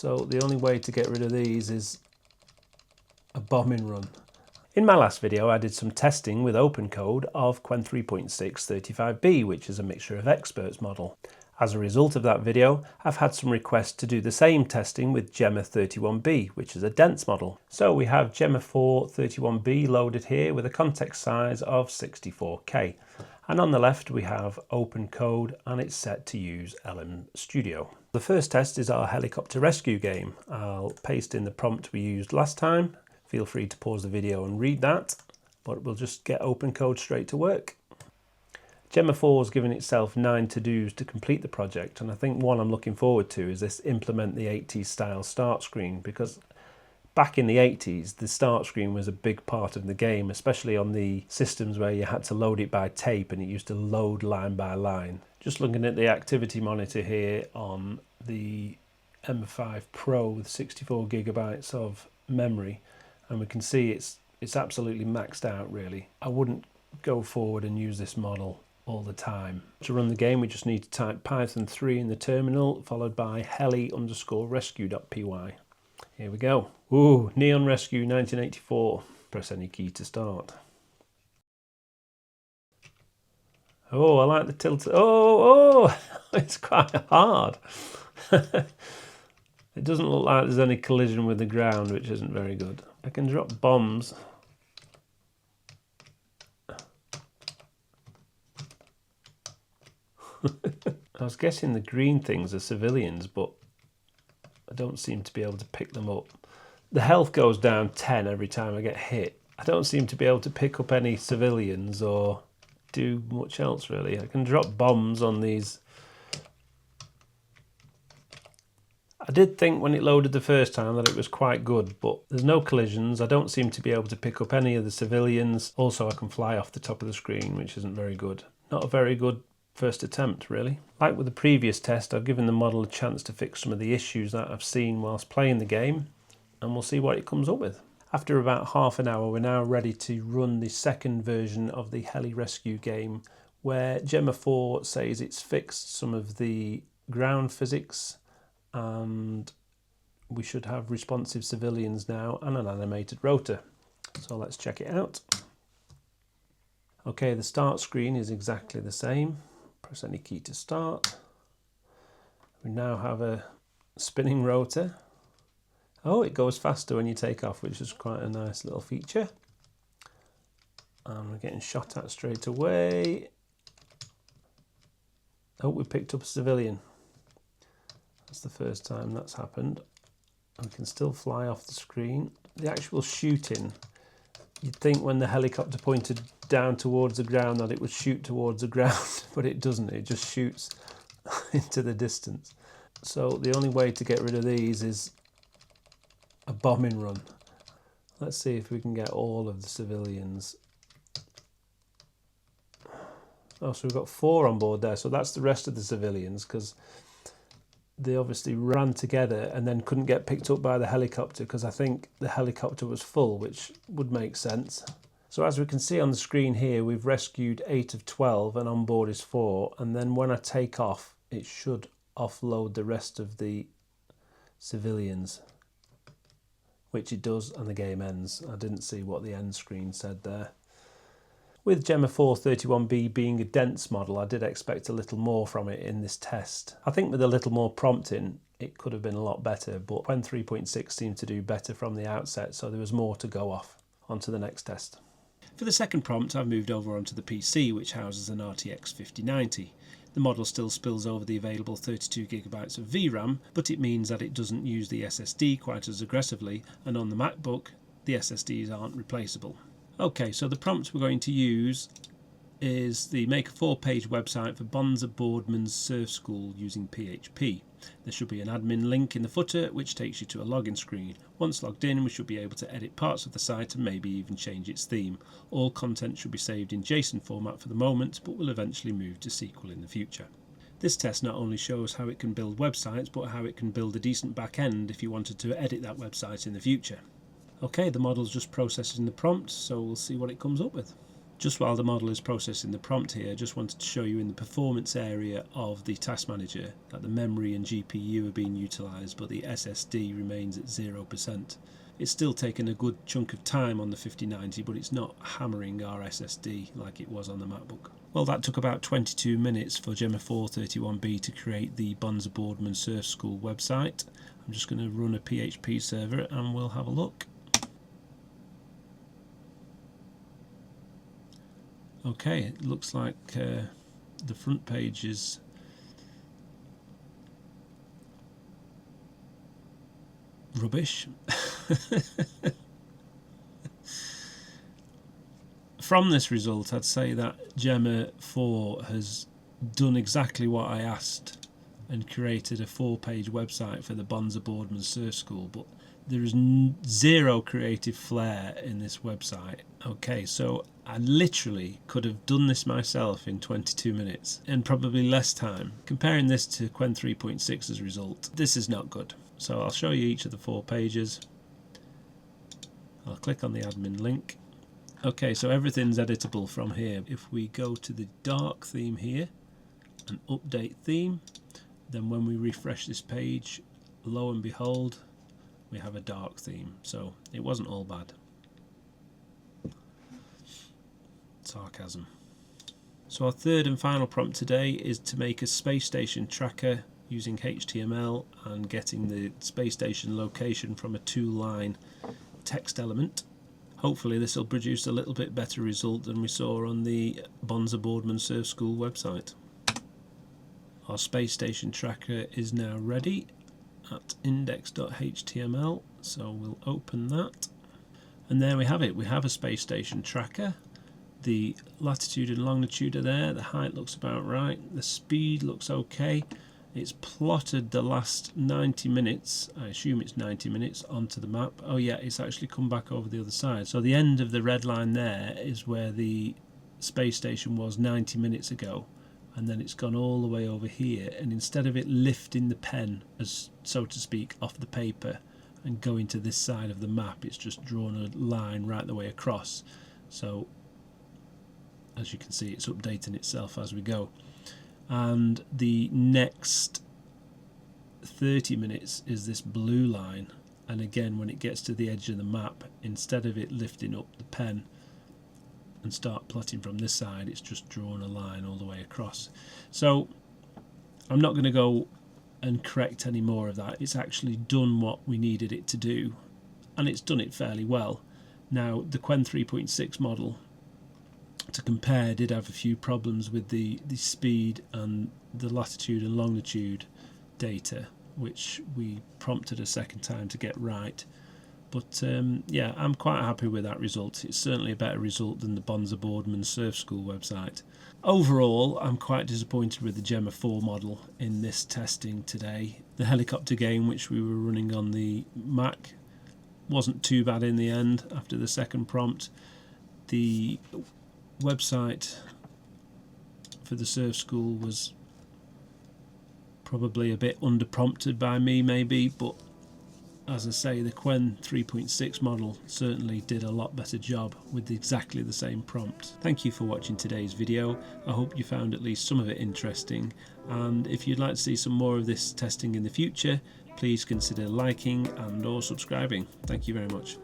So the only way to get rid of these is a bombing run. In my last video I did some testing with OpenCode of Qwen 3.6 35B, which is a mixture of experts model. As a result of that video, I've had some requests to do the same testing with Gemma 31B, which is a dense model. So we have Gemma 4 31B loaded here with a context size of 64K. And on the left we have OpenCode and it's set to use LM Studio. The first test is our helicopter rescue game. I'll paste in the prompt we used last time. Feel free to pause the video and read that, but we'll just get OpenCode straight to work. Gemma 4 has given itself 9 to-dos to complete the project, and I think one I'm looking forward to is this implement the 80s style start screen, because back in the 80s the start screen was a big part of the game, especially on the systems where you had to load it by tape and it used to load line by line. Just looking at the activity monitor here on the M5 Pro with 64 gigabytes of memory, and we can see it's absolutely maxed out really. I wouldn't go forward and use this model all the time. To run the game we just need to type Python 3 in the terminal followed by heli_rescue.py. Here we go. Ooh, Neon Rescue 1984. Press any key to start. Oh, I like the tilt. Oh, it's quite hard. It doesn't look like there's any collision with the ground, which isn't very good. I can drop bombs. I was guessing the green things are civilians, but I don't seem to be able to pick them up. The health goes down 10 every time I get hit. I don't seem to be able to pick up any civilians or do much else really. I can drop bombs on these. I did think when it loaded the first time that it was quite good, but there's no collisions. I don't seem to be able to pick up any of the civilians. Also, I can fly off the top of the screen, which isn't very good. Not a very good first attempt, really. Like with the previous test, I've given the model a chance to fix some of the issues that I've seen whilst playing the game, and we'll see what it comes up with. After about half an hour, we're now ready to run the second version of the Heli rescue game, where Gemma 4 says it's fixed some of the ground physics, and we should have responsive civilians now and an animated rotor. So let's check it out. Okay, the start screen is exactly the same. Press any key to start. We now have a spinning rotor. Oh, it goes faster when you take off, which is quite a nice little feature. And we're getting shot at straight away. Oh, we picked up a civilian. That's the first time that's happened. We can still fly off the screen. The actual shooting, you'd think when the helicopter pointed down towards the ground that it would shoot towards the ground, but it doesn't. It just shoots into the distance. So the only way to get rid of these is a bombing run. Let's see if we can get all of the civilians. Oh, so we've got 4 on board there. So that's the rest of the civilians, because they obviously ran together and then couldn't get picked up by the helicopter, because I think the helicopter was full, which would make sense. So as we can see on the screen here, we've rescued 8 of 12 and on board is 4. And then when I take off, it should offload the rest of the civilians, which it does, and the game ends. I didn't see what the end screen said there. With Gemma 4 31B being a dense model, I did expect a little more from it in this test. I think with a little more prompting, it could have been a lot better, but Qwen 3.6 seemed to do better from the outset, so there was more to go off. On to the next test. For the second prompt, I've moved over onto the PC, which houses an RTX 5090. The model still spills over the available 32GB of VRAM, but it means that it doesn't use the SSD quite as aggressively, and on the MacBook, the SSDs aren't replaceable. Okay, so the prompt we're going to use is the make a 4-page website for Bonza Boardman's surf school using PHP. There should be an admin link in the footer which takes you to a login screen. Once logged in, we should be able to edit parts of the site and maybe even change its theme. All content should be saved in JSON format for the moment, but will eventually move to SQL in the future. This test not only shows how it can build websites, but how it can build a decent back-end if you wanted to edit that website in the future. Okay, the model's just processing the prompt, so we'll see what it comes up with. Just while the model is processing the prompt here, I just wanted to show you in the performance area of the task manager that the memory and GPU are being utilised, but the SSD remains at 0%. It's still taken a good chunk of time on the 5090, but it's not hammering our SSD like it was on the MacBook. Well, that took about 22 minutes for Gemma 431B to create the Bonza Boardman Surf School website. I'm just going to run a PHP server and we'll have a look. Okay, it looks like the front page is rubbish. From this result, I'd say that Gemma 4 has done exactly what I asked and created a 4-page website for the Bonza Boardman Surf School, but there is zero creative flair in this website. Okay, so I literally could have done this myself in 22 minutes and probably less time. Comparing this to Qwen 3.6's result, this is not good. So I'll show you each of the 4 pages. I'll click on the admin link. Okay, so everything's editable from here. If we go to the dark theme here and update theme, then when we refresh this page, lo and behold, we have a dark theme. So it wasn't all bad. Sarcasm. So our third and final prompt today is to make a space station tracker using HTML and getting the space station location from a 2-line text element. Hopefully this will produce a little bit better result than we saw on the Bonza Boardman Surf School website. Our space station tracker is now ready at index.html, so we'll open that. And there we have it. We have a space station tracker. The latitude and longitude are there, the height looks about right, the speed looks okay. It's plotted the last 90 minutes, I assume it's 90 minutes, onto the map. Oh yeah, it's actually come back over the other side. So the end of the red line there is where the space station was 90 minutes ago. And then it's gone all the way over here. And instead of it lifting the pen, as so to speak, off the paper and going to this side of the map, it's just drawn a line right the way across. So as you can see, it's updating itself as we go. And the next 30 minutes is this blue line, and again when it gets to the edge of the map, instead of it lifting up the pen and start plotting from this side, it's just drawn a line all the way across. So I'm not going to go and correct any more of that. It's actually done what we needed it to do, and it's done it fairly well. Now the Qwen 3.6 model, to compare, did have a few problems with the speed and the latitude and longitude data, which we prompted a second time to get right. But yeah, I'm quite happy with that result. It's certainly a better result than the Bonza Boardman Surf School website. Overall, I'm quite disappointed with the Gemma 4 model in this testing today. The helicopter game, which we were running on the Mac, wasn't too bad in the end after the second prompt. The website for the surf school was probably a bit under prompted by me maybe, but as I say, the Qwen 3.6 model certainly did a lot better job with exactly the same prompt. Thank you for watching today's video. I hope you found at least some of it interesting, and if you'd like to see some more of this testing in the future, please consider liking and or subscribing. Thank you very much.